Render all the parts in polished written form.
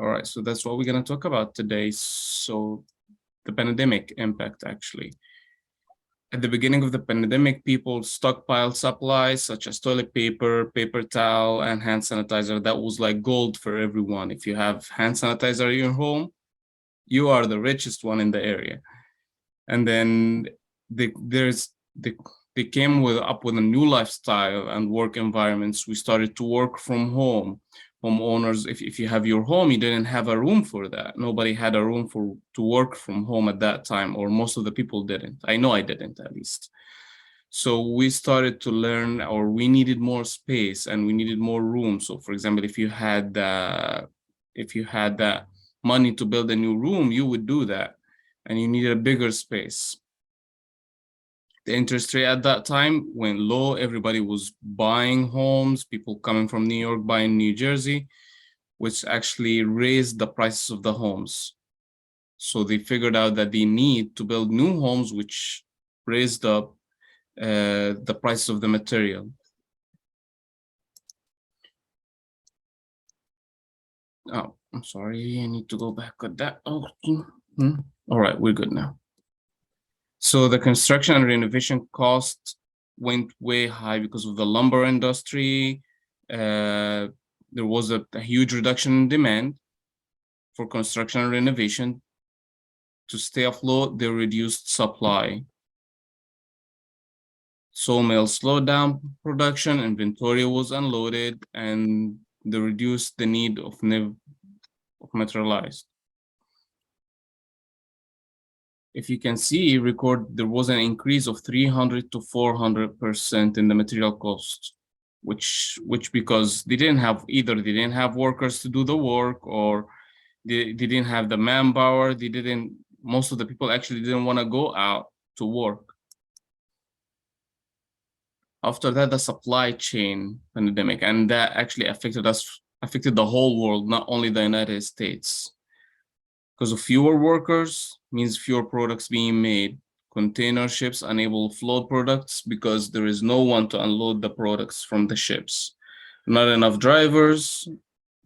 All right, so that's what we're going to talk about today. So the pandemic impact, actually. At the beginning of the pandemic, people stockpiled supplies such as toilet paper, paper towel, and hand sanitizer. That was like gold for everyone. If you have hand sanitizer in your home, you are the richest one in the area. And then they came up with a new lifestyle and work environments. We started to work from home. Homeowners, if you have your home, you didn't have a room for that. Nobody had a room to work from home at that time, or most of the people didn't. I know I didn't, at least. So we started to learn, or we needed more space and we needed more room. So for example, if you had that money to build a new room, you would do that, and you needed a bigger space. The interest rate at that time went low. Everybody was buying homes, people coming from New York buying New Jersey, which actually raised the prices of the homes. So they figured out that they need to build new homes, which raised up the price of the material. Oh, I'm sorry, I need to go back with that. Oh, all right, we're good now. So the construction and renovation costs went way high because of the lumber industry. There was a huge reduction in demand for construction and renovation. To stay afloat, they reduced supply. Sawmills slowed down production, inventory was unloaded, and they reduced the need of materialized. If you can see, there was an increase of 300 to 400% in the material cost, which because they didn't have workers to do the work, or they didn't have the manpower. Most of the people actually didn't want to go out to work. After that, the supply chain pandemic, and that actually affected the whole world, not only the United States. Because of fewer workers means fewer products being made. Container ships unable to float products because there is no one to unload the products from the ships. Not enough drivers,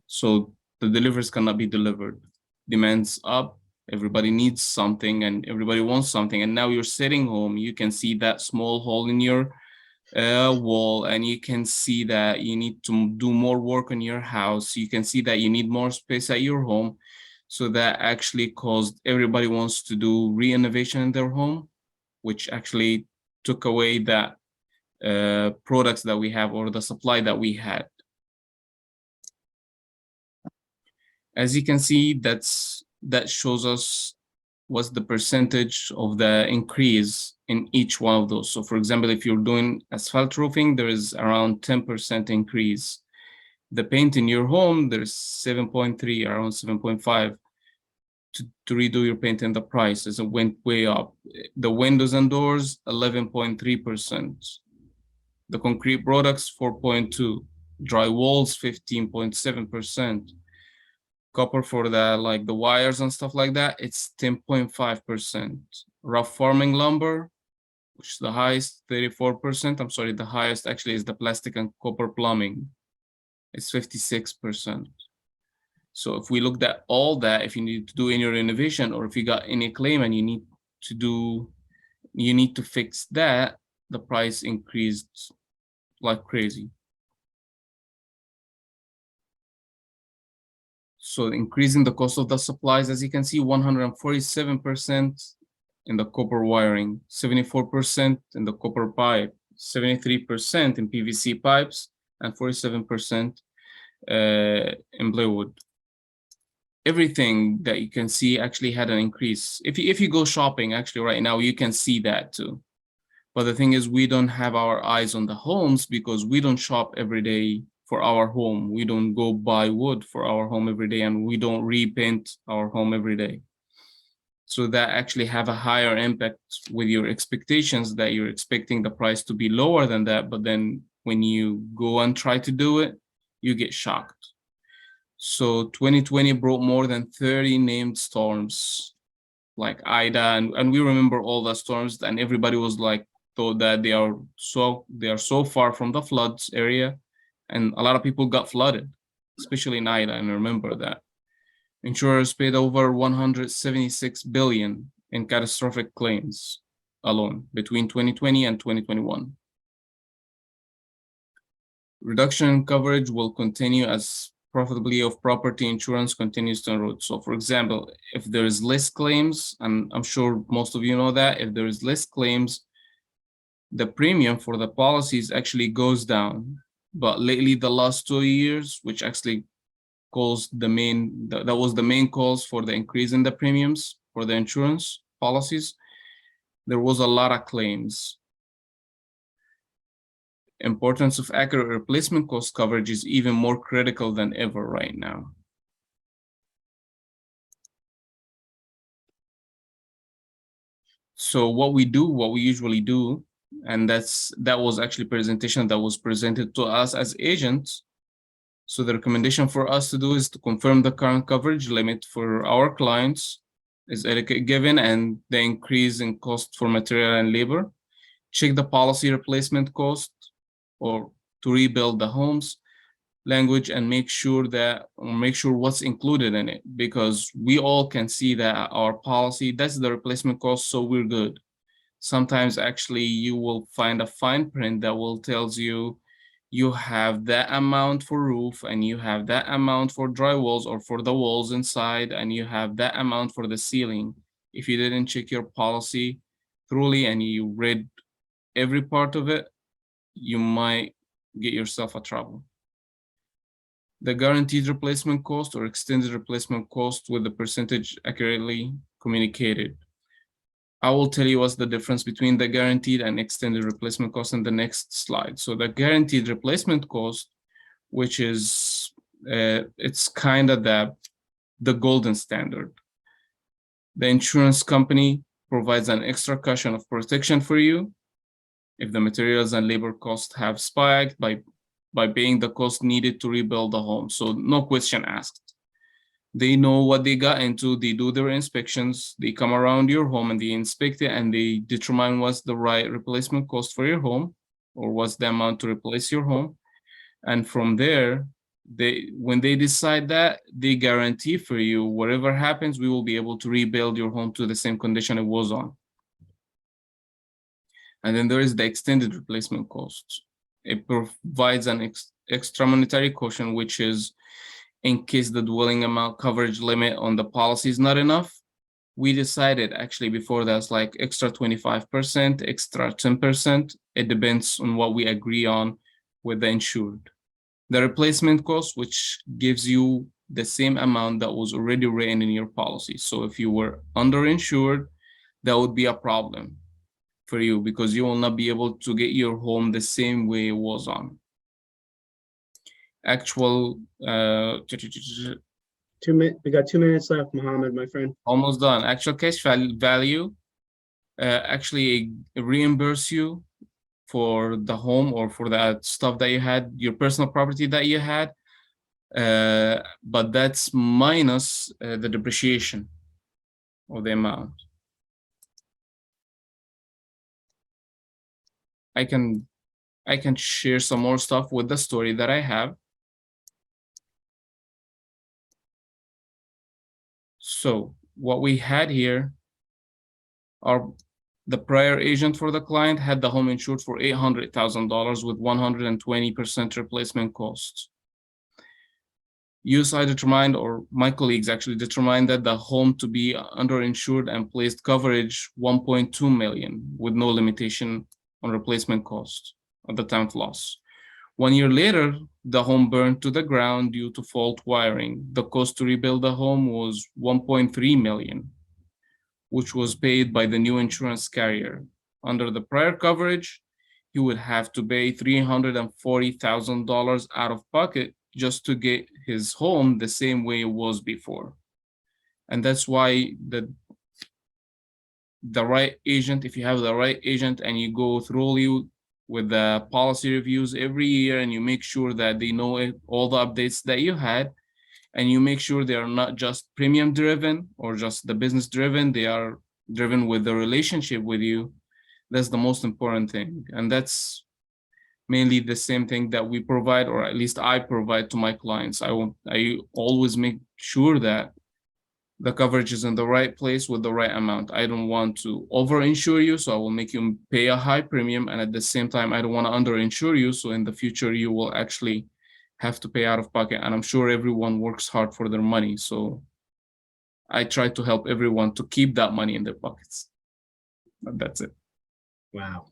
so the deliveries cannot be delivered. Demand's up, everybody needs something and everybody wants something. And now you're sitting home, you can see that small hole in your wall, and you can see that you need to do more work on your house. You can see that you need more space at your home. So that actually caused everybody wants to do re-innovation in their home, which actually took away that products that we have, or the supply that we had. As you can see, that shows us what's the percentage of the increase in each one of those. So for example, if you're doing asphalt roofing, there is around 10% increase. The paint in your home, there's 7.3, around 7.5 to redo your paint, and the prices went way up. The windows and doors, 11.3%. The concrete products, 4.2. Dry walls, 15.7%. Copper for the wires and stuff like that, it's 10.5%. Rough farming lumber, which is the highest, 34%. I'm sorry, the highest actually is the plastic and copper plumbing. It's 56%. So if we looked at all that, if you need to do any renovation, or if you got any claim and you need to fix that, the price increased like crazy. So increasing the cost of the supplies, as you can see, 147% in the copper wiring, 74% in the copper pipe, 73% in PVC pipes, and 47% in plywood. Everything that you can see actually had an increase. If you go shopping, actually right now, you can see that too. But the thing is, we don't have our eyes on the homes because we don't shop every day for our home. We don't go buy wood for our home every day, and we don't repaint our home every day. So that actually have a higher impact with your expectations, that you're expecting the price to be lower than that. But then when you go and try to do it, you get shocked. So 2020 brought more than 30 named storms like Ida, and we remember all the storms, and everybody was like, thought that they are so far from the floods area, and a lot of people got flooded, especially in Ida, and I remember that. Insurers paid over 176 billion in catastrophic claims alone between 2020 and 2021. Reduction in coverage will continue as profitability of property insurance continues to erode. So for example, if there is less claims, and I'm sure most of you know that, if there is less claims, the premium for the policies actually goes down. But lately, the last 2 years, which actually caused that was the main cause for the increase in the premiums for the insurance policies, there was a lot of claims. Importance of accurate replacement cost coverage is even more critical than ever right now. So what we usually do, and that was actually presentation that was presented to us as agents. So the recommendation for us to do is to confirm the current coverage limit for our clients is given and the increase in cost for material and labor. Check the policy replacement cost or to rebuild the homes language and make sure what's included in it, because we all can see that our policy, that's the replacement cost, so we're good. Sometimes actually you will find a fine print that will tells you you have that amount for roof and you have that amount for drywalls or for the walls inside and you have that amount for the ceiling. If you didn't check your policy thoroughly and you read every part of it, you might get yourself a trouble. The guaranteed replacement cost or extended replacement cost with the percentage accurately communicated. I will tell you what's the difference between the guaranteed and extended replacement cost in the next slide. So the guaranteed replacement cost, which is, it's kind of the golden standard. The insurance company provides an extra cushion of protection for you if the materials and labor costs have spiked by paying the cost needed to rebuild the home. So no question asked. They know what they got into, they do their inspections, they come around your home and they inspect it and they determine what's the right replacement cost for your home or what's the amount to replace your home. And from there, when they decide that, they guarantee for you, whatever happens, we will be able to rebuild your home to the same condition it was on. And then there is the extended replacement cost. It provides an extra monetary cushion, which is in case the dwelling amount coverage limit on the policy is not enough. We decided actually before that's like extra 25%, extra 10%. It depends on what we agree on with the insured. The replacement cost, which gives you the same amount that was already written in your policy. So if you were underinsured, that would be a problem for you because you will not be able to get your home the same way it was on. Actual, we got 2 minutes left, Mohammed, my friend. Almost done. Actual cash value actually reimburse you for the home or for that stuff that you had, your personal property that you had, but that's minus the depreciation of the amount. I can share some more stuff with the story that I have. So what we had here are the prior agent for the client had the home insured for $800,000 with 120% replacement costs. USI determined, or my colleagues actually determined, that the home to be underinsured and placed coverage 1.2 million with no limitation on replacement cost at the time of loss. 1 year later, the home burned to the ground due to fault wiring. The cost to rebuild the home was 1.3 million, which was paid by the new insurance carrier. Under the prior coverage, he would have to pay $340,000 out of pocket just to get his home the same way it was before. And that's why the right agent, if you have the right agent and you go thoroughly with the policy reviews every year and you make sure that they know all the updates that you had, and you make sure they are not just premium driven or just the business driven, they are driven with the relationship with you. That's the most important thing. And that's mainly the same thing that we provide, or at least I provide to my clients. I always make sure that the coverage is in the right place with the right amount. I don't want to over-insure you, so I will make you pay a high premium, and at the same time, I don't want to under-insure you, so in the future you will actually have to pay out of pocket. And I'm sure everyone works hard for their money, so I try to help everyone to keep that money in their pockets. But that's it. Wow.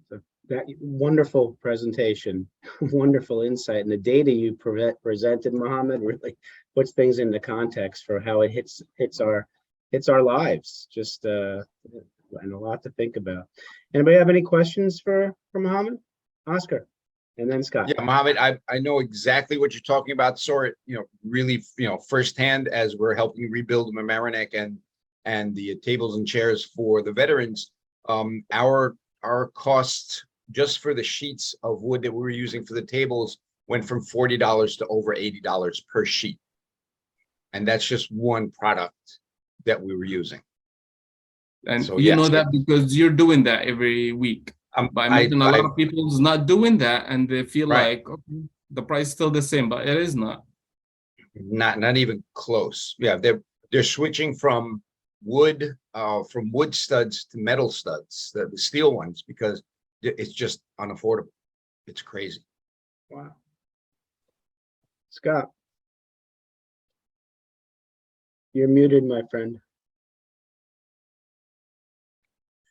So that wonderful presentation, wonderful insight, and the data you presented, Mohammed, really puts things into context for how it hits our lives. Just and a lot to think about. Anybody have any questions for Mohammed? Oscar, and then Scott. Yeah, Mohammed, I know exactly what you're talking about. Saw it, really, firsthand as we're helping rebuild Mamaroneck and the tables and chairs for the veterans. Our cost just for the sheets of wood that we were using for the tables went from $40 to over $80 per sheet. And that's just one product that we were using. And so, you yes, know that because you're doing that every week. But I imagine a lot of people's not doing that, and they feel like, okay, the price is still the same, but it is not. Not even close. Yeah, they're switching from wood studs to metal studs, the steel ones, because it's just unaffordable. It's crazy. Wow. Scott, you're muted, my friend.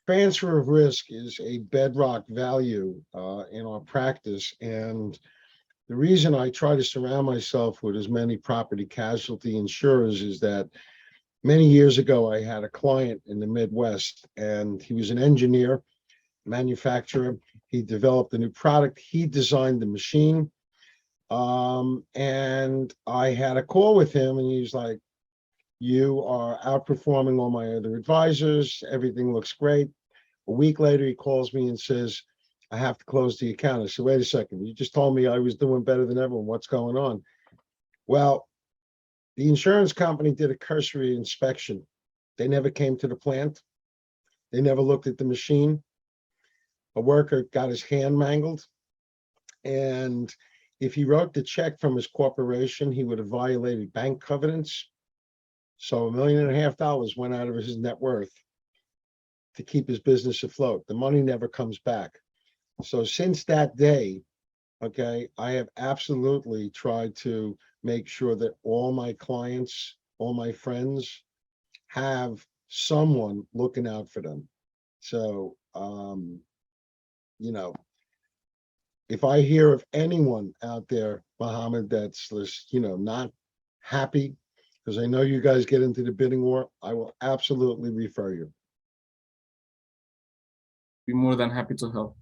Transfer of risk is a bedrock value in our practice, and the reason I try to surround myself with as many property casualty insurers is that many years ago I had a client in the Midwest, and he was an engineer, manufacturer. He developed a new product. He designed the machine, and I had a call with him, and he's like, "You are outperforming all my other advisors. Everything looks great." A week later, he calls me and says, "I have to close the account." I said, "Wait a second. You just told me I was doing better than everyone. What's going on?" Well, the insurance company did a cursory inspection. They never came to the plant. They never looked at the machine. A worker got his hand mangled. And if he wrote the check from his corporation, he would have violated bank covenants. So $1.5 million went out of his net worth to keep his business afloat. The money never comes back. So since that day, okay, I have absolutely tried to make sure that all my clients, all my friends have someone looking out for them. So, if I hear of anyone out there, Mohammed, that's, not happy, because I know you guys get into the bidding war, I will absolutely refer you. Be more than happy to help.